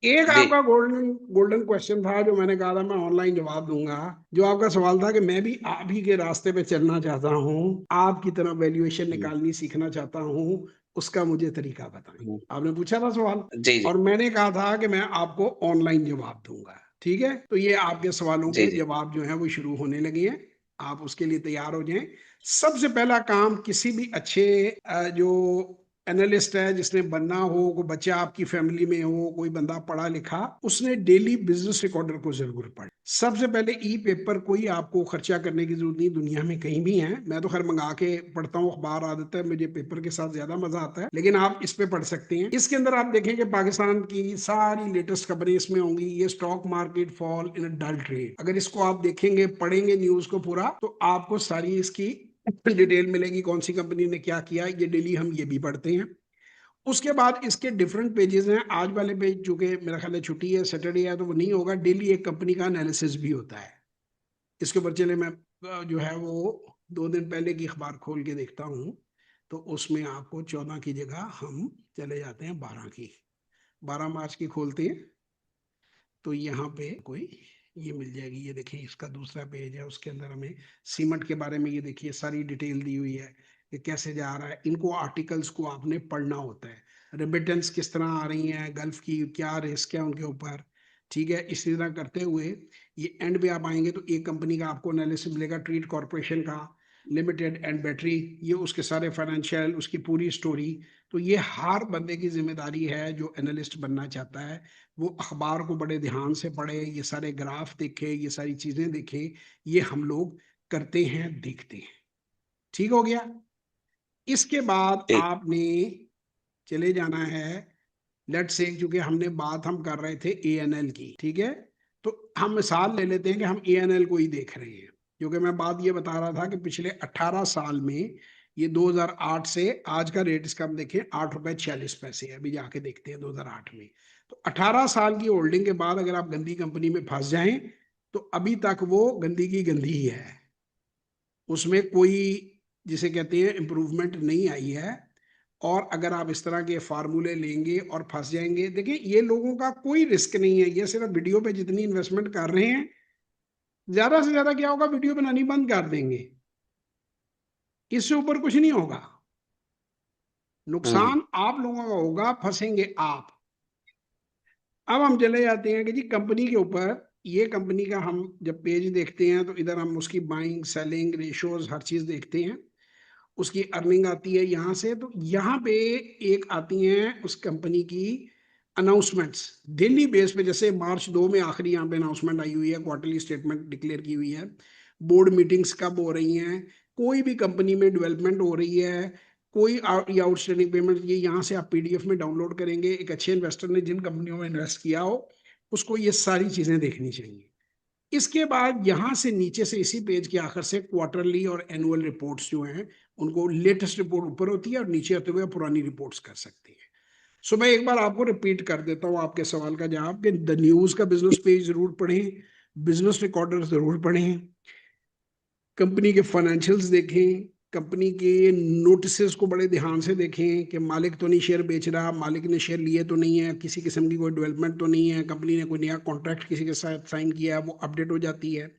एक जी। आपका golden golden question था जो मैंने कहा था मैं ऑनलाइन जवाब दूंगा। जो आपका सवाल था कि मैं भी आप ही के रास्ते पे चलना चाहता हूँ, आपकी तरह वैल्यूएशन हम्म, निकालनी सीखना चाहता हूँ, उसका मुझे तरीका बताएं। हम्म, आपने पूछा था सवाल, जी जी। और मैंने कहा था कि मैं आपको ऑनलाइन जवाब दूंगा। ठीक है, तो ये आपके सवालों जी के जी। जवाब जो है वो शुरू होने लगे हैं। आप उसके लिए तैयार हो जाएं। सबसे पहला काम किसी भी अच्छे जो एनालिस्ट है, जिसने बनना हो, कोई बच्चा आपकी फैमिली में हो, कोई बंदा पढ़ा लिखा, उसने डेली बिजनेस रिकॉर्डर को जरूर पढ़े। सबसे पहले ई पेपर, कोई आपको खर्चा करने की जरूरत नहीं, दुनिया में कहीं भी है। मैं तो खैर मंगा के पढ़ता हूँ, अखबार आदत है, मुझे पेपर के साथ ज्यादा मजा आता है, लेकिन आप इस पे पढ़ सकते हैं। इसके अंदर आप देखेंगे पाकिस्तान की सारी लेटेस्ट खबरें इसमें होंगी। ये stock market fall in dull trade, अगर इसको आप देखेंगे, पढ़ेंगे न्यूज को पूरा, तो आपको सारी इसकी डिटेल मिलेगी, कौन सी कंपनी ने क्या किया। ये डेली हम ये भी पढ़ते हैं। उसके बाद इसके डिफरेंट पेजेस हैं। आज वाले पेज चूंकि मेरा ख्याल है छुट्टी है, सैटरडे है, तो वो नहीं होगा। डेली एक कंपनी का एनालिसिस भी होता है। इसके ऊपर चले मैं जो है वो 2 दिन पहले की अखबार खोल के देखता हूँ, तो उसमें आपको 14 की जगह हम चले जाते हैं 12 की। 12 मार्च की खोलते हैं, तो यहाँ पे कोई ये मिल जाएगी। ये देखिए, इसका दूसरा पेज है, उसके अंदर हमें सीमेंट के बारे में ये देखिए सारी डिटेल दी हुई है कि कैसे जा रहा है। इनको आर्टिकल्स को आपने पढ़ना होता है। रेमिटेंस किस तरह आ रही है, गल्फ की क्या रिस्क है उनके ऊपर। ठीक है, इसी तरह करते हुए ये एंड पे आप आएंगे तो एक कंपनी का आपको एनालिसिस मिलेगा, ट्रीट कॉर्पोरेशन का लिमिटेड एंड बैटरी। ये उसके सारे फाइनेंशियल, उसकी पूरी स्टोरी। तो ये हर बंदे की जिम्मेदारी है जो एनालिस्ट बनना चाहता है, वो अखबार को बड़े ध्यान से पढ़े, ये सारे ग्राफ देखे, ये सारी चीजें देखे। ये हम लोग करते हैं, देखते हैं। ठीक हो गया। इसके बाद ठीक। आपने चले जाना है। लेट्स से, क्योंकि हमने बात हम कर रहे थे एएनएल की, ठीक है, तो हम मिसाल ले लेते हैं कि हम एएनएल को ही देख रहे हैं। क्योंकि मैं बात ये बता रहा था कि पिछले 18 साल में, ये 2008 से आज का रेट इसका हम देखें, 8 रुपए 46 पैसे है। अभी जाके देखते हैं 2008 में। तो 18 साल की होल्डिंग के बाद अगर आप गंदी कंपनी में फंस जाएं, तो अभी तक वो गंदी की गंदी ही है, उसमें कोई, जिसे कहते हैं, इम्प्रूवमेंट नहीं आई है। और अगर आप इस तरह के फार्मूले लेंगे और फंस जाएंगे, देखिए ये लोगों का कोई रिस्क नहीं है, ये सिर्फ वीडियो पे जितनी इन्वेस्टमेंट कर रहे हैं, ज्यादा से ज्यादा क्या होगा, वीडियो बनानी बंद कर देंगे, इससे ऊपर कुछ नहीं होगा। हम्म। नुकसान आप लोगों का होगा, फंसेंगे आप। अब हम चले जाते हैं कि जी कंपनी के ऊपर, ये कंपनी का हम जब पेज देखते हैं तो इधर हम उसकी बाइंग सेलिंग रेशियोज हर चीज देखते हैं। उसकी अर्निंग आती है यहाँ से, तो यहाँ पे एक आती हैं उस कंपनी की अनाउंसमेंट्स डेली बेस पे। जैसे मार्च 2 में आखिरी यहाँ पे अनाउंसमेंट आई हुई है, क्वार्टरली स्टेटमेंट डिक्लेयर की हुई है। बोर्ड मीटिंग्स कब हो रही हैं, कोई भी कंपनी में डेवलपमेंट हो रही है, कोई आउटस्टैंडिंग पेमेंट, ये यहाँ से आप पीडीएफ में डाउनलोड करेंगे। एक अच्छे इन्वेस्टर ने जिन कंपनियों में इन्वेस्ट किया हो, उसको ये सारी चीजें देखनी चाहिए। इसके बाद यहां से नीचे से इसी पेज के आखिर से क्वार्टरली और एनुअल रिपोर्ट्स जो हैं, उनको लेटेस्ट रिपोर्ट ऊपर होती है और नीचे आते हुए पुरानी रिपोर्ट्स कर सकती है। सो मैं एक बार आपको रिपीट कर देता हूं आपके सवाल का जवाब, कि द न्यूज का बिजनेस पेज जरूर पढ़ें, बिजनेस रिकॉर्डर जरूर पढ़ें, कंपनी के फाइनेंशियल्स देखें, कंपनी के नोटिसेस को बड़े ध्यान से देखें कि मालिक तो नहीं शेयर बेच रहा, मालिक ने शेयर लिए तो नहीं है, किसी किस्म की कोई डेवलपमेंट तो नहीं है, कंपनी ने कोई नया कॉन्ट्रैक्ट किसी के साथ साइन किया है वो अपडेट हो जाती है।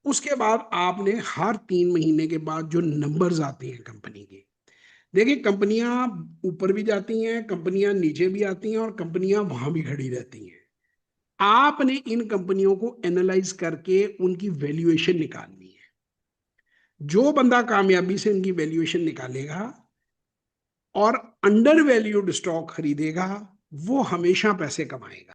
उसके बाद आपने हर 3 महीने के बाद जो नंबर्स आते हैं कंपनी के, देखिए कंपनियां ऊपर भी जाती हैं, कंपनियां नीचे भी आती हैं, और कंपनियां वहां भी खड़ी रहती हैं। आपने इन कंपनियों को एनालाइज करके उनकी वैल्यूएशन निकालनी है। जो बंदा कामयाबी से इनकी वैल्यूएशन निकालेगा और अंडर वैल्यूड स्टॉक खरीदेगा, वो हमेशा पैसे कमाएगा।